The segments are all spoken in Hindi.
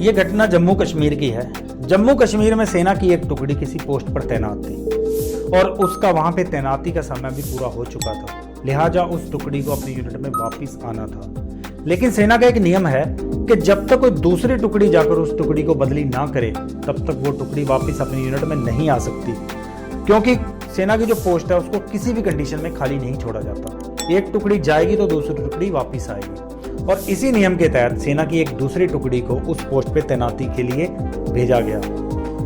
ये घटना जम्मू कश्मीर की है। जम्मू कश्मीर में सेना की एक टुकड़ी किसी पोस्ट पर तैनात थी और उसका वहां पे तैनाती का समय भी पूरा हो चुका था, लिहाजा उस टुकड़ी को अपनी यूनिट में वापस आना था। लेकिन सेना का एक नियम है कि जब तक कोई दूसरी टुकड़ी जाकर उस टुकड़ी को बदली ना करे तब तक वो टुकड़ी वापस अपनी यूनिट में नहीं आ सकती, क्योंकि सेना की जो पोस्ट है उसको किसी भी कंडीशन में खाली नहीं छोड़ा जाता। एक टुकड़ी जाएगी तो दूसरी टुकड़ी वापस आएगी, और इसी नियम के तहत सेना की एक दूसरी टुकड़ी को उस पोस्ट पे तैनाती के लिए भेजा गया।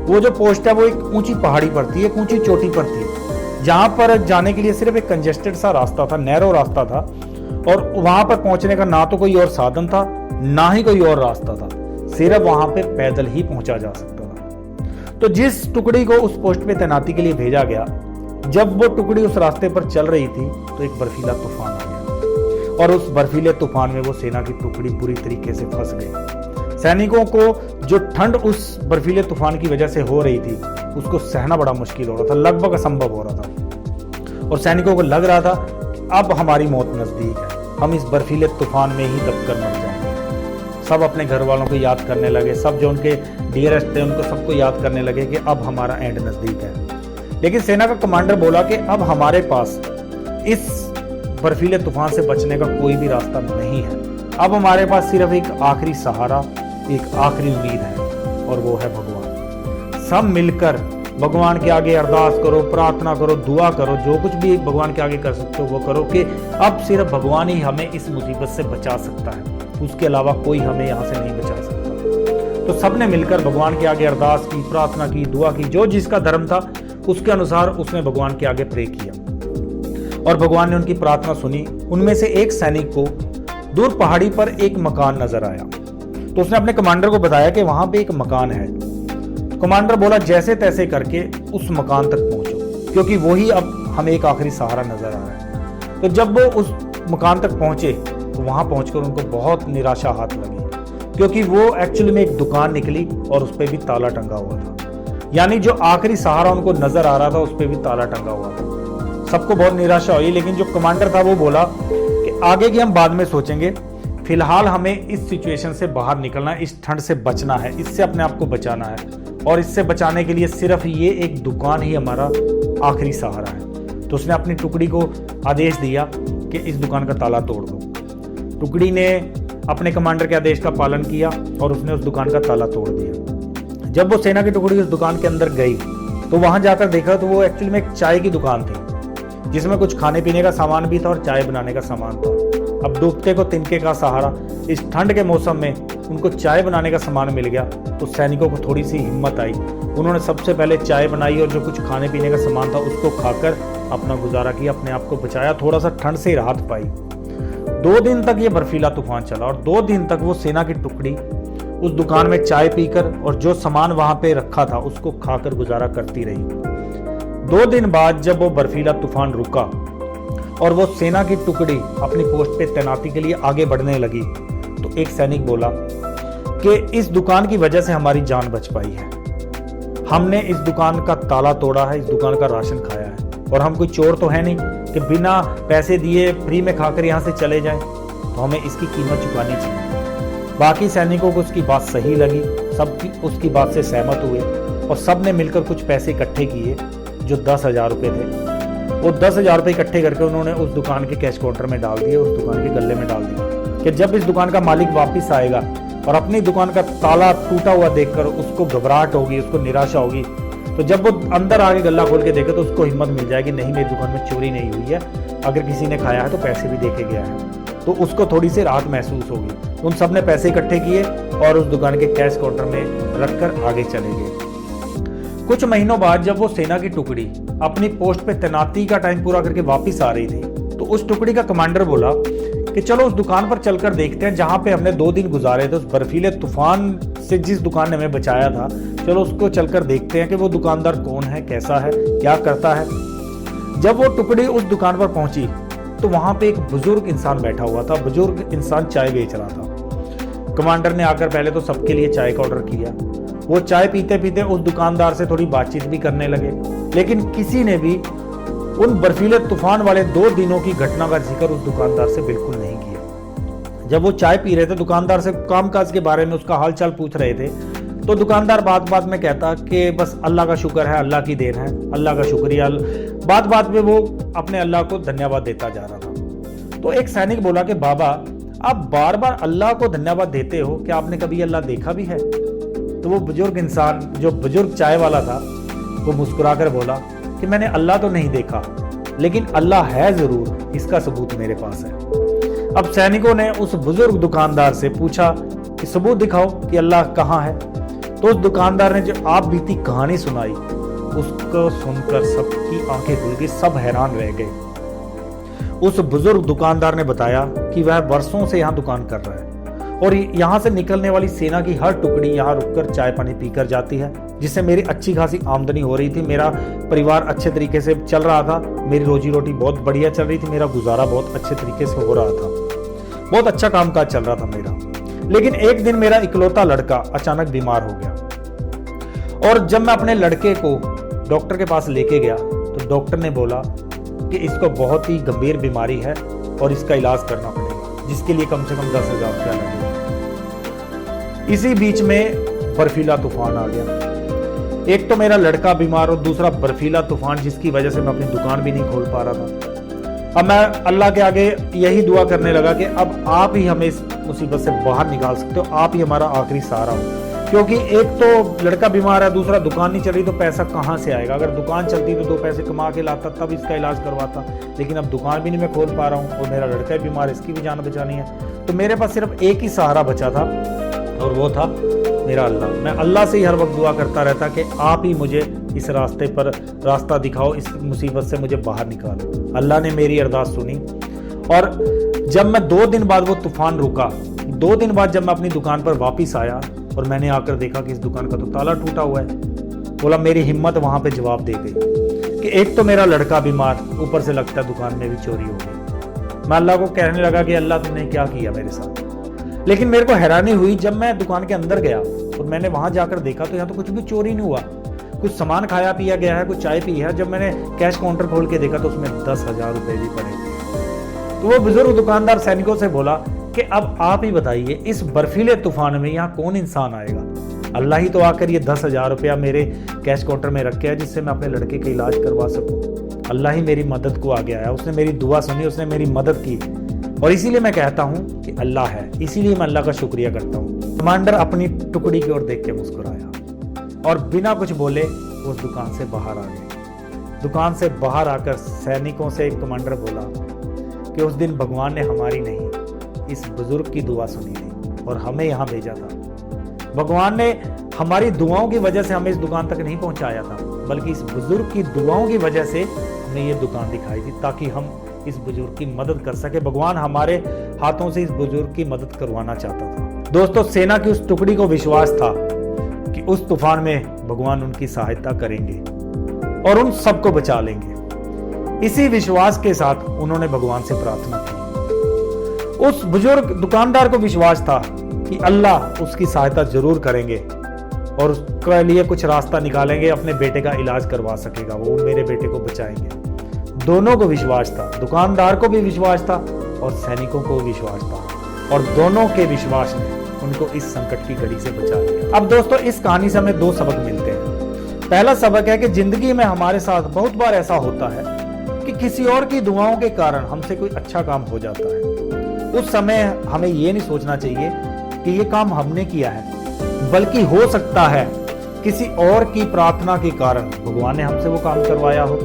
वो जो पोस्ट है वो एक ऊंची पहाड़ी पर थी, एक ऊंची चोटी पर थी, जहां पर जाने के लिए सिर्फ एक कंजेस्टेड सा रास्ता था, नैरो रास्ता था, और वहां पर पहुंचने का ना तो कोई और साधन था ना ही कोई और रास्ता था, सिर्फ वहां पे पैदल ही पहुंचा जा सकता था। तो जिस टुकड़ी को उस पोस्ट पे तैनाती के लिए भेजा गया, जब वो टुकड़ी उस रास्ते पर चल रही थी तो एक बर्फीला तूफान आ गया, और उस बर्फीले तूफान में वो सेना की टुकड़ी बुरी तरीके से फंस गई। सैनिकों को जो ठंड उस बर्फीले तूफान की वजह से हो रही थी उसको सहना बड़ा मुश्किल हो रहा था, लगभग असंभव हो रहा था, और सैनिकों को लग रहा था अब हमारी मौत नजदीक है, हम इस बर्फीले तूफान में ही दबकर मर जाएंगे। सब अपने घर वालों को याद करने लगे, सब जो उनके डियरेस्ट थे उनको सबको याद करने लगे कि अब हमारा एंड नजदीक है। लेकिन सेना का कमांडर बोला कि अब हमारे पास इस बर्फीले तूफान से बचने का कोई भी रास्ता नहीं है, अब हमारे पास सिर्फ एक आखिरी सहारा, एक आखिरी उम्मीद है, और वो है भगवान। सब मिलकर भगवान के आगे अरदास करो, प्रार्थना करो, दुआ करो, जो कुछ भी भगवान के आगे कर सकते हो वो करो कि अब सिर्फ भगवान ही हमें इस मुसीबत से बचा सकता है, उसके अलावा कोई हमें यहाँ से नहीं बचा सकता। तो सबने मिलकर भगवान के आगे अरदास की, प्रार्थना की, दुआ की, जो जिसका धर्म था उसके अनुसार उसने भगवान के आगे प्रे किया, और भगवान ने उनकी प्रार्थना सुनी। उनमें से एक सैनिक को दूर पहाड़ी पर एक मकान नजर आया, तो उसने अपने कमांडर को बताया कि वहां पे एक मकान है। कमांडर बोला जैसे तैसे करके उस मकान तक पहुंचो, क्योंकि वही अब हमें एक आखिरी सहारा नजर आ रहा है। तो जब वो उस मकान तक पहुंचे तो वहां पहुंचकर उनको बहुत निराशा हाथ लगी, क्योंकि वो एक्चुअली में एक दुकान निकली और उस पर भी ताला टंगा हुआ था, यानी जो आखिरी सहारा उनको नजर आ रहा था उस पर भी ताला टंगा हुआ था। सबको बहुत निराशा हुई, लेकिन जो कमांडर था वो बोला कि आगे की हम बाद में सोचेंगे, फिलहाल हमें इस सिचुएशन से बाहर निकलना है, इस ठंड से बचना है, इससे अपने आप को बचाना है, और इससे बचाने के लिए सिर्फ ये एक दुकान ही हमारा आखिरी सहारा है। तो उसने अपनी टुकड़ी को आदेश दिया कि इस दुकान का ताला तोड़ दो। टुकड़ी ने अपने कमांडर के आदेश का पालन किया और उसने उस दुकान का ताला तोड़ दिया। जब वो सेना की टुकड़ी उस दुकान के अंदर गई तो वहां जाकर देखा तो वो एक्चुअली में एक चाय की दुकान थी, जिसमें कुछ खाने पीने का सामान भी था और चाय बनाने का सामान था। अब डूबते को तिनके का सहारा, इस ठंड के मौसम में उनको चाय बनाने का सामान मिल गया तो सैनिकों को थोड़ी सी हिम्मत आई। उन्होंने सबसे पहले चाय बनाई और जो कुछ खाने पीने का सामान था उसको खाकर अपना गुजारा किया, अपने आप को बचाया, थोड़ा सा ठंड से राहत पाई। 2 दिन तक ये बर्फीला तूफान चला और 2 दिन तक वो सेना की टुकड़ी उस दुकान में चाय पीकर और जो सामान वहां पे रखा था उसको खाकर गुजारा करती रही। 2 दिन बाद जब वो बर्फीला तूफान रुका और वो सेना की टुकड़ी अपनी पोस्ट पे तैनाती के लिए आगे बढ़ने लगी तो एक सैनिक बोला कि इस दुकान की वजह से हमारी जान बच पाई है, हमने इस दुकान का ताला तोड़ा है, इस दुकान का राशन खाया है, और हम कोई चोर तो है नहीं कि बिना पैसे दिए फ्री में खाकर यहाँ से चले जाएं, तो हमें इसकी कीमत चुकानी चाहिए। बाकी सैनिकों को उसकी बात सही लगी, सब उसकी बात से सहमत हुए और सब ने मिलकर कुछ पैसे इकट्ठे किए जो 10,000 रुपये थे। वो 10,000 रुपये इकट्ठे करके उन्होंने उस दुकान के कैश काउंटर में डाल दिए, उस दुकान के गल्ले में डाल दिए कि जब इस दुकान का मालिक वापस आएगा और अपनी दुकान का ताला टूटा हुआ देखकर उसको घबराहट होगी, उसको निराशा होगी, तो जब वो अंदर आके गल्ला खोल के देखे तो उसको हिम्मत मिल जाएगी, नहीं मेरी दुकान में चोरी नहीं हुई है, अगर किसी ने खाया है तो पैसे भी दे के गया है, तो उसको थोड़ी सी राहत महसूस होगी। उन सब ने पैसे इकट्ठे किए और उस दुकान के कैश काउंटर में रखकर आगे चले गए। कुछ महीनों बाद जब वो सेना की टुकड़ी अपनी पोस्ट पे तैनाती का टाइम पूरा करके वापस आ रही थी तो उस टुकड़ी का कमांडर बोला कि चलो उस दुकान पर चलकर देखते हैं जहां पे हमने 2 दिन गुजारे थे, उस बर्फीले तूफान से जिस दुकान ने हमें बचाया था, चलो उसको चलकर देखते हैं कि वो दुकानदार कौन है, कैसा है, क्या करता है। जब वो टुकड़ी उस दुकान पर पहुंची तो वहां पे एक बुजुर्ग इंसान बैठा हुआ था, बुजुर्ग इंसान चाय बेच रहा था। कमांडर ने आकर पहले तो सबके लिए चाय का ऑर्डर किया। वो चाय पीते पीते उस दुकानदार से थोड़ी बातचीत भी करने लगे, लेकिन किसी ने भी उन बर्फीले तूफान वाले 2 दिनों की घटना का जिक्र उस दुकानदार से बिल्कुल नहीं किया। जब वो चाय पी रहे थे, दुकानदार से कामकाज के बारे में उसका हालचाल पूछ रहे थे, तो दुकानदार बात बात में कहता कि बस अल्लाह का शुक्र है, अल्लाह की देन है, अल्लाह का शुक्रिया। बात बात में वो अपने अल्लाह को धन्यवाद देता जा रहा था। तो एक सैनिक बोला कि बाबा, आप बार बार अल्लाह को धन्यवाद देते हो, क्या आपने कभी अल्लाह देखा भी है? तो वो बुजुर्ग इंसान, जो बुजुर्ग चाय वाला था, वो मुस्कुराकर बोला कि मैंने अल्लाह तो नहीं देखा, लेकिन अल्लाह है जरूर, इसका सबूत मेरे पास है। अब सैनिकों ने उस बुजुर्ग दुकानदार से पूछा कि सबूत दिखाओ कि अल्लाह कहाँ है। तो उस दुकानदार ने जो आप बीती कहानी सुनाई, उसको सुनकर सबकी आंखें खुल गई, सब हैरान रह गए। उस बुजुर्ग दुकानदार ने बताया कि वह वर्षों से यहाँ दुकान कर रहा है और यहाँ से निकलने वाली सेना की हर टुकड़ी यहाँ रुककर चाय पानी पीकर जाती है, जिससे मेरी अच्छी खासी आमदनी हो रही थी। मेरा परिवार अच्छे तरीके से चल रहा था, मेरी रोजी रोटी बहुत बढ़िया चल रही थी, मेरा गुजारा बहुत अच्छे तरीके से हो रहा था, बहुत अच्छा कामकाज चल रहा था मेरा। लेकिन एक दिन मेरा इकलौता लड़का अचानक बीमार हो गया और जब मैं अपने लड़के को डॉक्टर के पास लेके गया तो डॉक्टर ने बोला कि इसको बहुत ही गंभीर बीमारी है और इसका इलाज करना पड़ेगा, जिसके लिए कम से कम 10,000 रुपया लगेगा। इसी बीच में बर्फीला तूफान आ गया। एक तो मेरा लड़का बीमार और दूसरा बर्फीला तूफान, जिसकी वजह से मैं अपनी दुकान भी नहीं खोल पा रहा था। अब मैं अल्लाह के आगे यही दुआ करने लगा कि अब आप ही हमें इस मुसीबत से बाहर निकाल सकते हो, आप ही हमारा आखिरी सहारा हो। क्योंकि एक तो लड़का बीमार है, दूसरा दुकान नहीं चल रही, तो पैसा कहाँ से आएगा? अगर दुकान चलती तो 2 पैसे कमा के लाता, तब इसका इलाज करवाता। लेकिन अब दुकान भी नहीं मैं खोल पा रहा हूँ और मेरा लड़का भी बीमार है, इसकी भी जान बचानी है। तो मेरे पास सिर्फ एक ही सहारा बचा था और वो था मेरा अल्लाह। मैं अल्लाह से ही हर वक्त दुआ करता रहता कि आप ही मुझे इस रास्ते पर रास्ता दिखाओ, इस मुसीबत से मुझे बाहर निकालो। अल्लाह ने मेरी अरदास सुनी और जब मैं 2 दिन बाद वो तूफान रुका, 2 दिन बाद जब मैं अपनी दुकान पर वापस आया और मैंने आकर देखा कि इस दुकान का तो ताला टूटा हुआ है, बोला मेरी हिम्मत वहां पे जवाब दे गई कि एक तो मेरा लड़का बीमार, ऊपर से लगता है दुकान में भी चोरी हो गई। मैं अल्लाह को कहने लगा कि अल्लाह तुमने क्या किया मेरे साथ। लेकिन मेरे को हैरानी हुई जब मैं दुकान के अंदर गया और मैंने वहां जाकर देखा तो यहाँ तो कुछ भी चोरी नहीं हुआ। कुछ सामान खाया पिया गया है, कुछ चाय पी है। जब मैंने कैश काउंटर खोल के देखा तो उसमें 10,000 रुपए भी पड़े। तो वो बुजुर्ग दुकानदार सैनिकों से बोला कि अब आप ही बताइए, इस बर्फीले तूफान में यहाँ कौन इंसान आएगा? अल्लाह ही तो आकर ये 10,000 रुपया मेरे कैश काउंटर में रख के है, जिससे मैं अपने लड़के का इलाज करवा सकूं। अल्लाह ही मेरी मदद को आगे आया, उसने मेरी दुआ सुनी, उसने मेरी मदद की। और इसीलिए मैं कहता हूँ कि अल्लाह है, इसीलिए मैं अल्लाह का शुक्रिया करता हूँ। कमांडर अपनी टुकड़ी की ओर देख के मुस्कुराया और बिना कुछ बोले उस दुकान से बाहर आ गए। दुकान से बाहर आकर सैनिकों से एक कमांडर बोला कि उस दिन भगवान ने हमारी नहीं, इस बुजुर्ग की दुआ सुनी थी और हमें यहाँ भेजा था। भगवान ने हमारी दुआओं की वजह से हमें इस दुकान तक नहीं पहुंचाया था, बल्कि इस बुजुर्ग की दुआओं की वजह से हमें ये दुकान दिखाई थी, ताकि हम इस बुजुर्ग की मदद कर सके। भगवान हमारे हाथों से इस बुजुर्ग की मदद करवाना चाहता था। दोस्तों, सेना की उस टुकड़ी को विश्वास था कि उस तूफान में भगवान उनकी सहायता करेंगे और उन सबको बचा लेंगे। इसी विश्वास के साथ उन्होंने भगवान से प्रार्थना की। उस बुजुर्ग दुकानदार को विश्वास था कि अल्लाह उसकी सहायता जरूर करेंगे और उसके लिए कुछ रास्ता निकालेंगे, अपने बेटे का इलाज करवा सकेगा, वो मेरे बेटे को बचाएंगे। दोनों को विश्वास था, दुकानदार को भी विश्वास था और सैनिकों को विश्वास था, और दोनों के विश्वास ने उनको इस संकट की घड़ी से बचा लिया। अब दोस्तों, इस कहानी से हमें 2 सबक मिलते हैं। पहला सबक है कि जिंदगी में हमारे साथ बहुत बार ऐसा होता है कि किसी और की दुआओं के कारण हमसे कोई अच्छा काम हो जाता है। उस समय हमें ये नहीं सोचना चाहिए कि ये काम हमने किया है, बल्कि हो सकता है किसी और की प्रार्थना के कारण भगवान ने हमसे वो काम करवाया हो।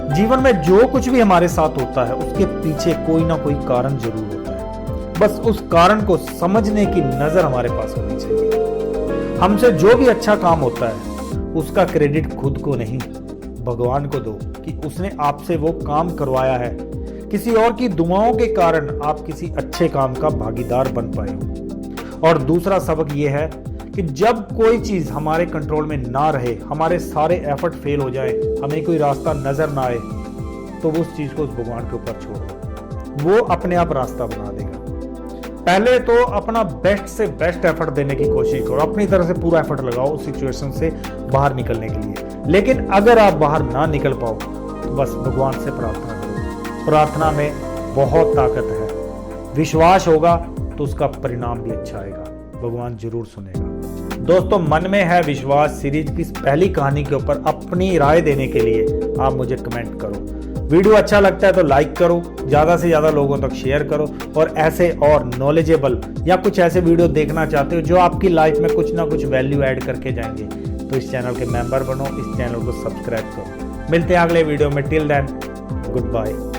जीवन में जो कुछ भी हमारे साथ होता है उसके पीछे कोई ना कोई कारण जरूर होता है। बस उस कारण को समझने की नजर हमारे पास होनी चाहिए। हमसे जो भी अच्छा काम होता है उसका क्रेडिट खुद को नहीं, भगवान को दो कि उसने आपसे वो काम करवाया है। किसी और की दुआओं के कारण आप किसी अच्छे काम का भागीदार बन पाए हो। और दूसरा सबक ये है कि जब कोई चीज हमारे कंट्रोल में ना रहे, हमारे सारे एफर्ट फेल हो जाए, हमें कोई रास्ता नजर ना आए, तो उस चीज को उस भगवान के ऊपर छोड़ दो, वो अपने आप रास्ता बना देगा। पहले तो अपना बेस्ट से बेस्ट एफर्ट देने की कोशिश करो, अपनी तरफ से पूरा एफर्ट लगाओ उस सिचुएशन से बाहर निकलने के लिए। लेकिन अगर आप बाहर ना निकल पाओ तो बस भगवान से प्रार्थना करो। प्रार्थना में बहुत ताकत है विश्वास होगा तो उसका परिणाम भी अच्छा आएगा, भगवान जरूर सुनेगा। दोस्तों, मन में है विश्वास सीरीज की पहली कहानी के ऊपर अपनी राय देने के लिए आप मुझे कमेंट करो। वीडियो अच्छा लगता है तो लाइक करो, ज़्यादा से ज़्यादा लोगों तक शेयर करो, और ऐसे और नॉलेजेबल या कुछ ऐसे वीडियो देखना चाहते हो जो आपकी लाइफ में कुछ ना कुछ वैल्यू ऐड करके जाएंगे तो इस चैनल के मेंबर बनो, इस चैनल को सब्सक्राइब करो। मिलते हैं अगले वीडियो में। Till then, good bye.